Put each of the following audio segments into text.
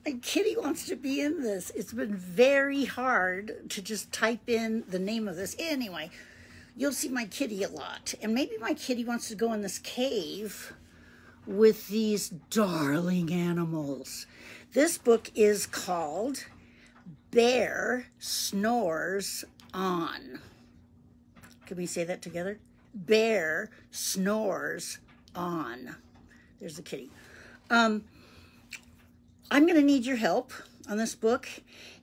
My kitty wants to be in this. It's been very hard to just type in the name of this. Anyway, you'll see my kitty a lot. And maybe my kitty wants to go in this cave with these darling animals. This book is called Bear Snores On. Can we say that together? Bear Snores On. There's the kitty. I'm going to need your help on this book,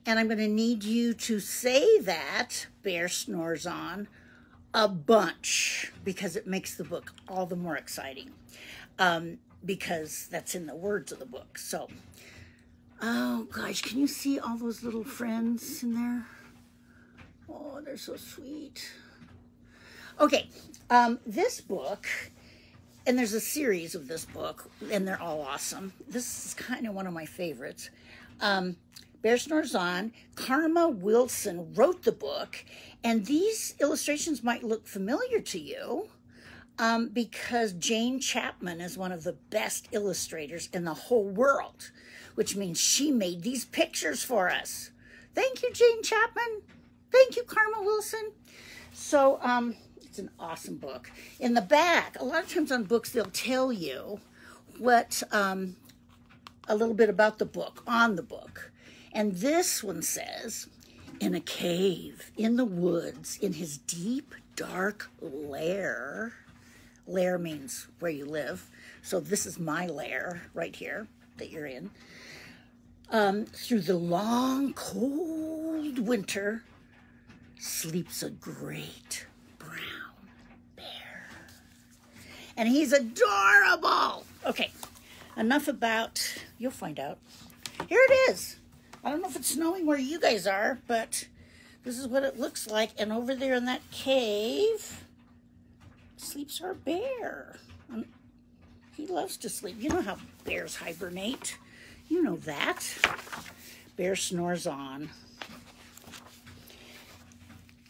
and I'm going to need you to say that, Bear Snores On, a bunch, because it makes the book all the more exciting, because that's in the words of the book. So, oh gosh, can you see all those little friends in there? Oh, they're so sweet. Okay, this book, and there's a series of this book, and they're all awesome. This is kind of one of my favorites. Bear Snores On. Karma Wilson wrote the book, and these illustrations might look familiar to you because Jane Chapman is one of the best illustrators in the whole world, which means she made these pictures for us. Thank you, Jane Chapman. Thank you, Karma Wilson. So, it's an awesome book. In the back, a lot of times on books, they'll tell you what, a little bit about the book, on the book. And this one says, in a cave, in the woods, in his deep, dark lair. Lair means where you live. So this is my lair right here that you're in. Through the long, cold winter, sleeps a great brown bear. And he's adorable. Okay, enough about, you'll find out. Here it is. I don't know if it's snowing where you guys are, but this is what it looks like. And over there in that cave sleeps our bear. He loves to sleep. You know how bears hibernate. You know that. Bear Snores On.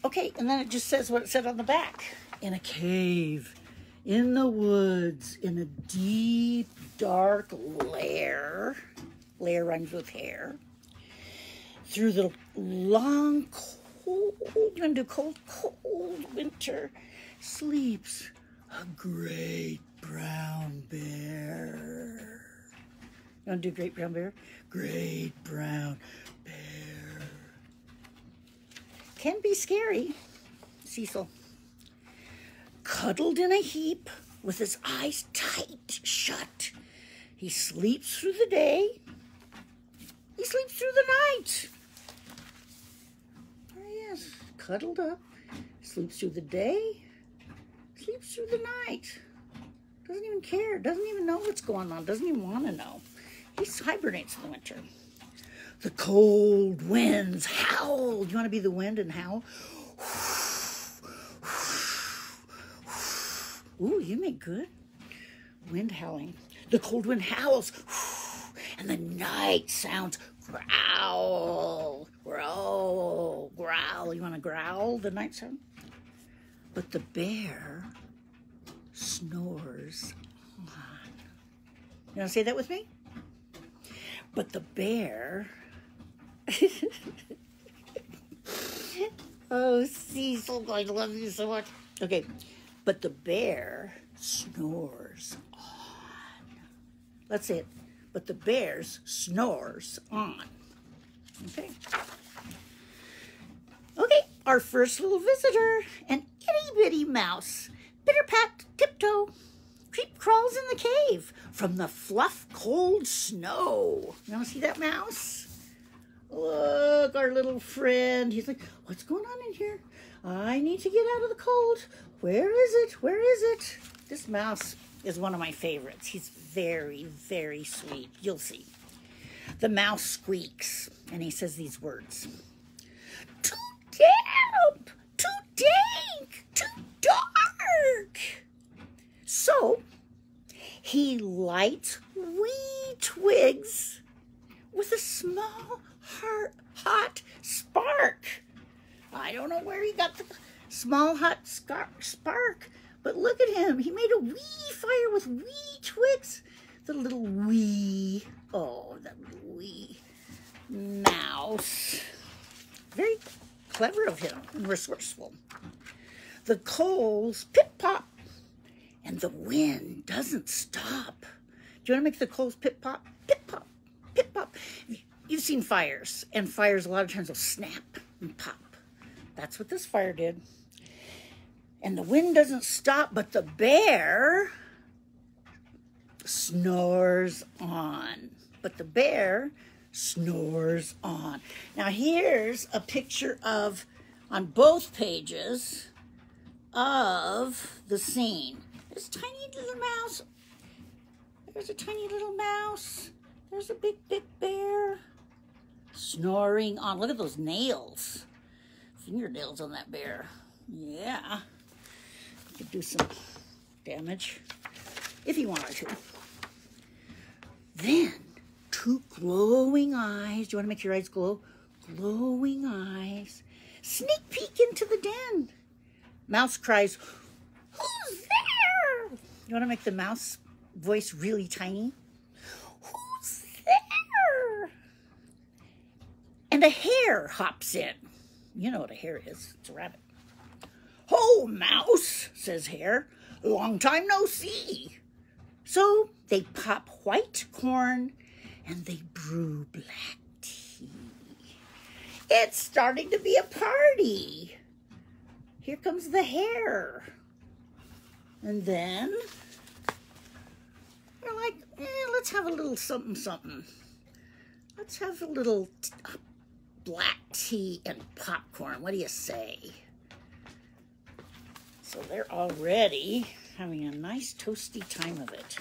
Okay, and then it just says what it said on the back. In a cave, in the woods, in a deep, dark lair. Lair rhymes with hair. Through the long, cold, cold winter, sleeps a great brown bear. You want to do Great Brown Bear? Great Brown Bear. Can be scary, Cecil. Cuddled in a heap with his eyes tight shut, he sleeps through the day. He sleeps through the night. There he is, cuddled up, sleeps through the day, sleeps through the night. Doesn't even care, doesn't even know what's going on, doesn't even want to know. He hibernates in the winter. The cold winds howl. Do you want to be the wind and howl? Ooh, you make good. Wind howling. The cold wind howls. And the night sounds growl. Growl. Growl. You want to growl the night sound? But the bear snores on. You want to say that with me? But the bear... Oh, Cecil, I love you so much. Okay, but the bear snores on. Let's say it. But the bear snores on. Okay. Okay, our first little visitor, an itty-bitty mouse. Pitter-pat, tiptoe, creep crawls in the cave from the fluff cold snow. You want to see that mouse? Look, our little friend. He's like, what's going on in here? I need to get out of the cold. Where is it? Where is it? This mouse is one of my favorites. He's very, very sweet. You'll see. The mouse squeaks, and he says these words. Too damp, too dank, too dark. So he lights wee twigs with a small hot spark. I don't know where he got the small hot spark, but look at him. He made a wee fire with wee twigs. The little wee. Oh, that little wee. clever of him and resourceful. The coals pip-pop, and the wind doesn't stop. Do you want to make the coals pip-pop, pip-pop, pip-pop? You've seen fires, and fires a lot of times will snap and pop. That's what this fire did. And the wind doesn't stop, but the bear snores on. But the bear snores on. Now here's a picture of, on both pages, of the scene. There's a tiny little mouse. There's a tiny little mouse. There's a big, big bear snoring on. Look at those nails. Fingernails on that bear. Yeah. Could do some damage if he wanted to. Then, two glowing eyes. Do you want to make your eyes glow? Glowing eyes. Sneak peek into the den. Mouse cries, "Who's there?" You want to make the mouse voice really tiny? "Who's there?" And a hare hops in. You know what a hare is. It's a rabbit. "Ho, mouse," says hare. "Long time no see." So they pop white corn and they brew black tea. It's starting to be a party. Here comes the hare. And then we're like, let's have a little something, something. Let's have a little black tea and popcorn. What do you say? So they're already having a nice toasty time of it.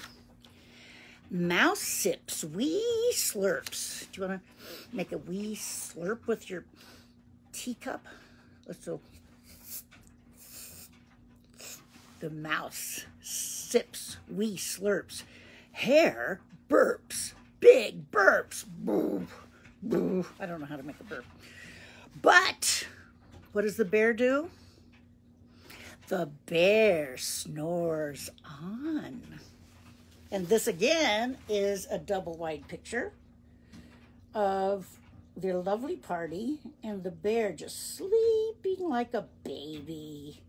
Mouse sips wee slurps. Do you want to make a wee slurp with your teacup? Let's go. The mouse sips wee slurps. Hare burps. Big burps. Boo, boo. I don't know how to make a burp. But what does the bear do? The bear snores on. And this again is a double wide picture of their lovely party and the bear just sleeping like a baby.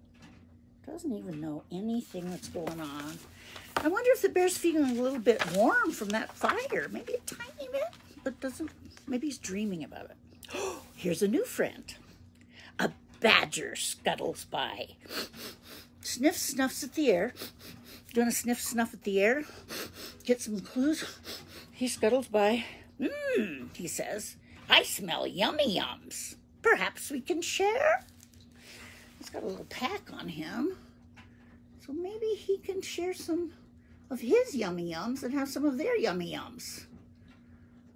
Doesn't even know anything that's going on. I wonder if the bear's feeling a little bit warm from that fire. Maybe a tiny bit, but doesn't, maybe he's dreaming about it. Oh, here's a new friend. A badger scuttles by. Sniff, snuffs at the air. Do you want to sniff, snuff at the air? Get some clues? He scuttles by. He says, "I smell yummy yums. Perhaps we can share?" He's got a little pack on him. So maybe he can share some of his yummy yums and have some of their yummy yums.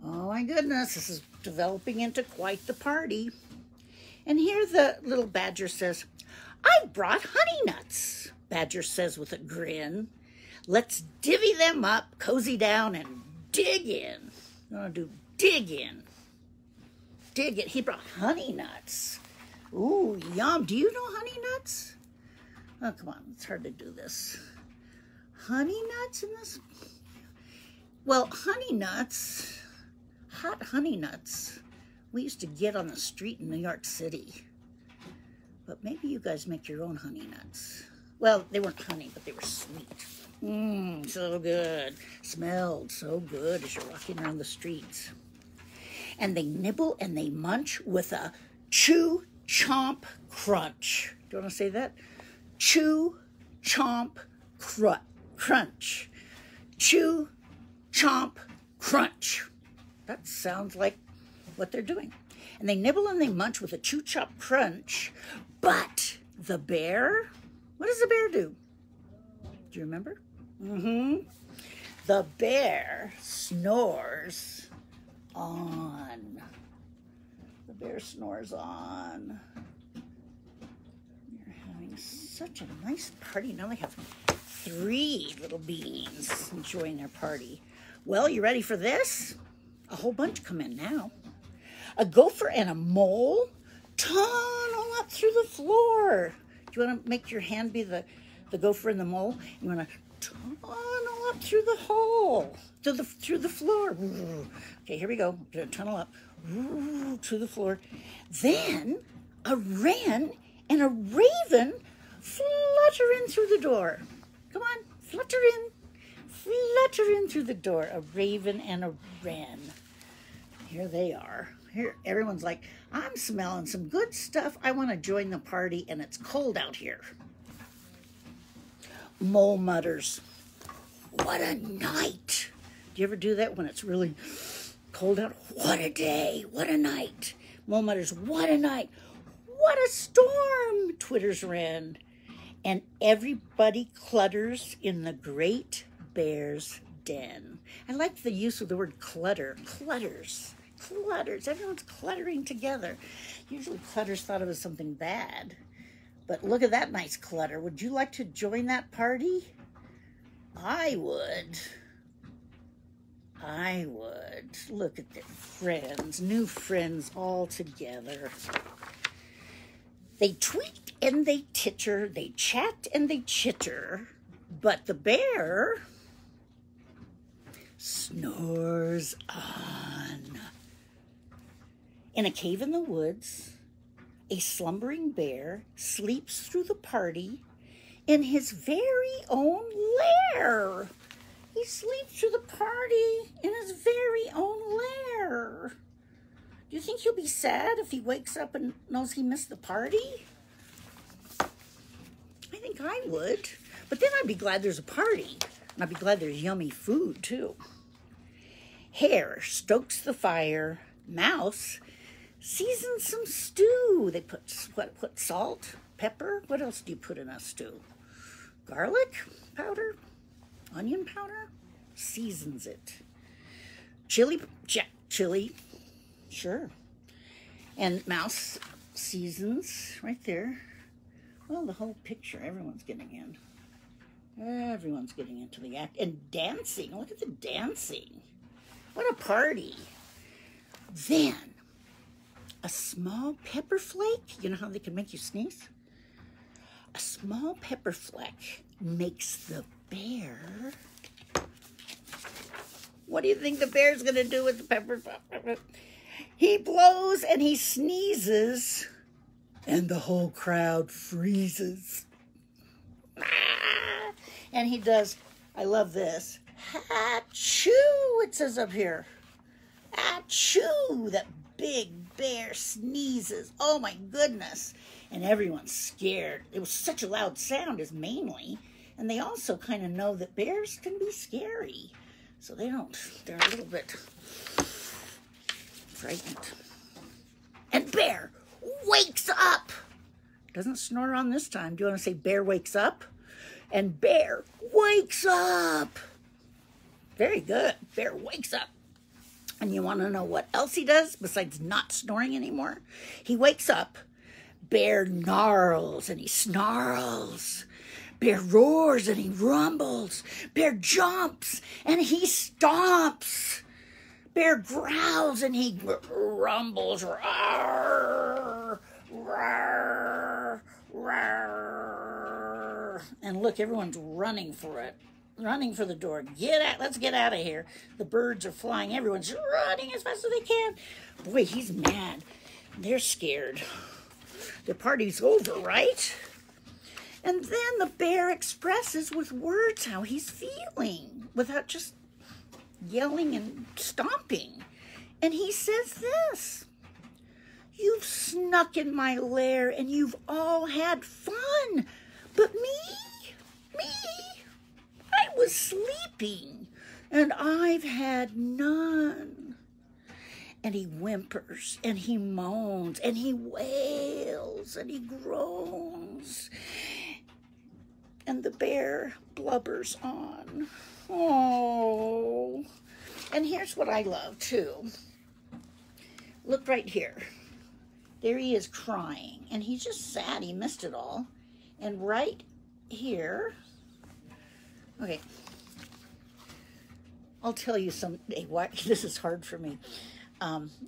Oh my goodness, this is developing into quite the party. And here the little badger says, "I brought honey nuts," Badger says with a grin. "Let's divvy them up, cozy down, and dig in." You want to do dig in. Dig it. He brought honey nuts. Ooh, yum. Do you know honey nuts? Oh, come on. It's hard to do this. Honey nuts in this? Well, honey nuts, hot honey nuts, we used to get on the street in New York City. But maybe you guys make your own honey nuts. Well, they weren't honey, but they were sweet. So good. Smelled so good as you're walking around the streets. And they nibble and they munch with a chew, chomp, crunch. Do you want to say that? Chew, chomp, crunch. Chew, chomp, crunch. That sounds like what they're doing. And they nibble and they munch with a chew, chomp, crunch. But the bear, what does the bear do? Do you remember? The bear snores on. The bear snores on. They're having such a nice party. Now they have 3 little beings enjoying their party. Well, you ready for this? A whole bunch come in now. A gopher and a mole tunnel up through the floor. Do you want to make your hand be the gopher and the mole? You want to tunnel up through the hole, through the floor. Okay, here we go. We're going to tunnel up to the floor. Then a wren and a raven flutter in through the door. Come on, flutter in through the door. A raven and a wren. Here they are. Here, everyone's like, I'm smelling some good stuff. I want to join the party, and it's cold out here. Mole mutters, what a night. Do you ever do that when it's really cold out? What a day, what a night. Mole mutters, what a night. What a storm, twitters Wren. And everybody clutters in the great bear's den. I like the use of the word clutter. Clutters. Everyone's cluttering together. Usually clutter's thought of as something bad. But look at that nice clutter. Would you like to join that party? I would. Look at their friends, new friends all together. They tweet and they titter, they chat and they chitter, but the bear snores on. In a cave in the woods, a slumbering bear sleeps through the party in his very own lair. He sleeps through the party in his very own lair. Do you think he'll be sad if he wakes up and knows he missed the party? I think I would. But then I'd be glad there's a party. And I'd be glad there's yummy food, too. Hare stokes the fire. Mouse seasons some stew. They put salt, pepper. What else do you put in a stew? Garlic powder? Onion powder? Seasons it. Chili, sure. And Mouse seasons right there. Well, the whole picture, everyone's getting in. Everyone's getting into the act. And dancing, look at the dancing. What a party. Then, a small pepper flake, you know how they can make you sneeze? A small pepper flake makes the bear. What do you think the bear's going to do with the pepper? He blows and he sneezes, and the whole crowd freezes. And he does, I love this, achoo, it says up here. Achoo, that big bear sneezes. Oh my goodness. And everyone's scared. It was such a loud sound is mainly. And they also kind of know that bears can be scary. So they're a little bit frightened. And bear wakes up. Doesn't snore on this time. Do you want to say bear wakes up? And bear wakes up. Very good. Bear wakes up. And you want to know what else he does besides not snoring anymore? He wakes up. Bear gnarls and he snarls. Bear roars and he rumbles. Bear jumps and he stomps. Bear growls and he rumbles. Rawr, rawr, rawr. And look, everyone's running for it. Running for the door. Let's get out of here. The birds are flying. Everyone's running as fast as they can. Boy, he's mad. They're scared. The party's over, right? And then the bear expresses with words how he's feeling without just yelling and stomping. And he says this, you've snuck in my lair and you've all had fun, but me, I was sleeping and I've had none. And he whimpers, and he moans, and he wails, and he groans. And the bear blubbers on. Oh. And here's what I love, too. Look right here. There he is crying, and he's just sad he missed it all. And right here, okay, I'll tell you someday why this is hard for me.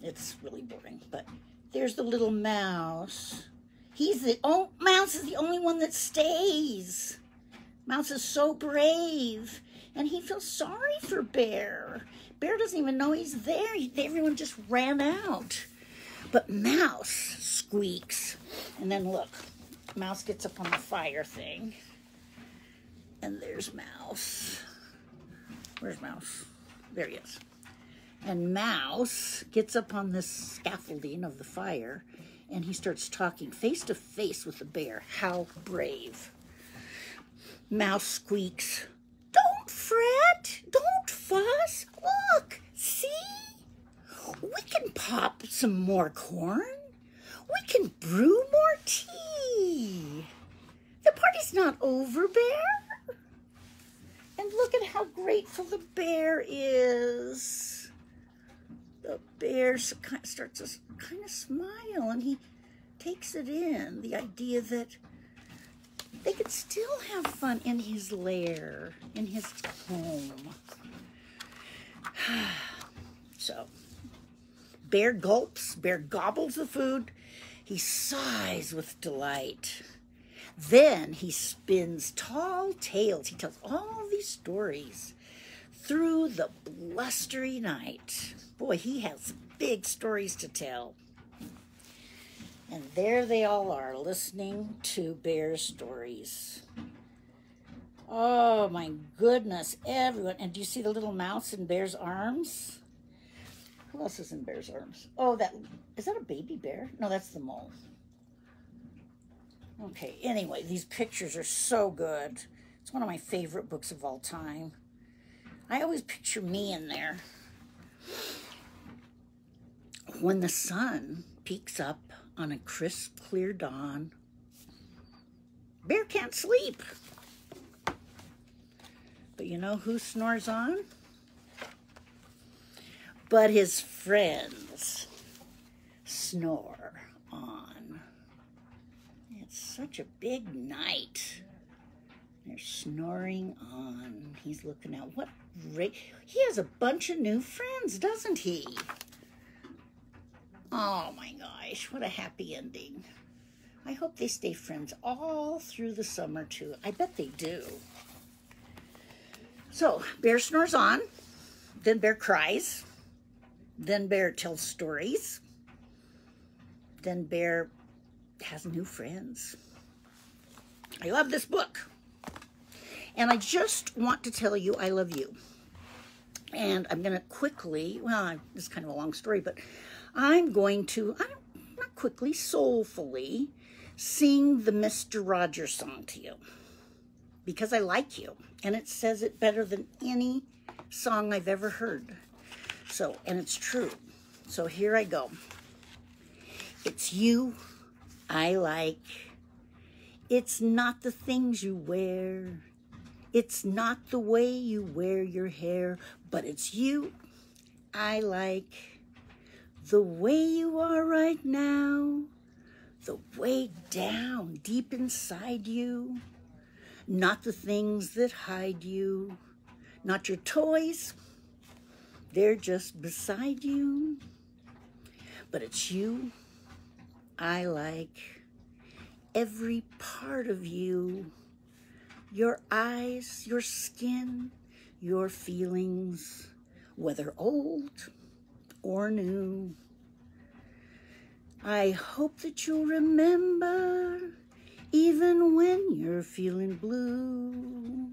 It's really boring, but there's the little mouse. Mouse is the only one that stays. Mouse is so brave, and he feels sorry for Bear. Bear doesn't even know he's there. Everyone just ran out. But Mouse squeaks. And then look, Mouse gets up on the fire thing. And there's Mouse. Where's Mouse? There he is. And Mouse gets up on this scaffolding of the fire, and he starts talking face to face with the bear. How brave. Mouse squeaks, "Don't fret, don't fuss. Look, see? We can pop some more corn. We can brew more tea. The party's not over, Bear." And look at how grateful the bear is. The bear starts to kind of smile, and he takes it in, the idea that they could still have fun in his lair, in his home. So, Bear gulps, Bear gobbles the food. He sighs with delight. Then he spins tall tales. He tells all these stories through the blustery night. Boy, he has big stories to tell. And there they all are, listening to Bear's stories. Oh my goodness, everyone. And do you see the little mouse in Bear's arms? Who else is in Bear's arms? Oh, is that a baby bear? No, that's the mole. Okay, anyway, these pictures are so good. It's one of my favorite books of all time. I always picture me in there. When the sun peeks up on a crisp, clear dawn, Bear can't sleep. But you know who snores on? But his friends snore on. It's such a big night. They're snoring on. He's looking out. What great. He has a bunch of new friends, doesn't he? Oh my gosh, what a happy ending. I hope they stay friends all through the summer too. I bet they do. So, Bear snores on. Then Bear cries. Then Bear tells stories. Then Bear has new friends. I love this book. And I just want to tell you I love you. And I'm going to quickly, well, this is kind of a long story, but I'm going to, not quickly, soulfully sing the Mr. Rogers song to you. Because I like you. And it says it better than any song I've ever heard. So, and it's true. So here I go. It's you I like. It's not the things you wear. It's not the way you wear your hair, but it's you I like. The way you are right now, the way down deep inside you, not the things that hide you, not your toys, they're just beside you, but it's you I like. Every part of you, your eyes, your skin, your feelings, whether old or new. I hope that you'll remember, even when you're feeling blue.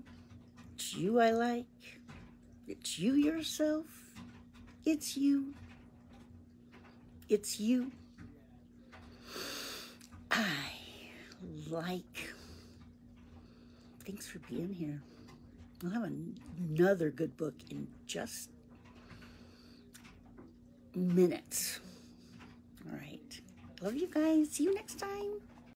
It's you I like. It's you yourself. It's you. It's you I like. Thanks for being here. I'll have another good book in just minutes. All right. Love you guys. See you next time.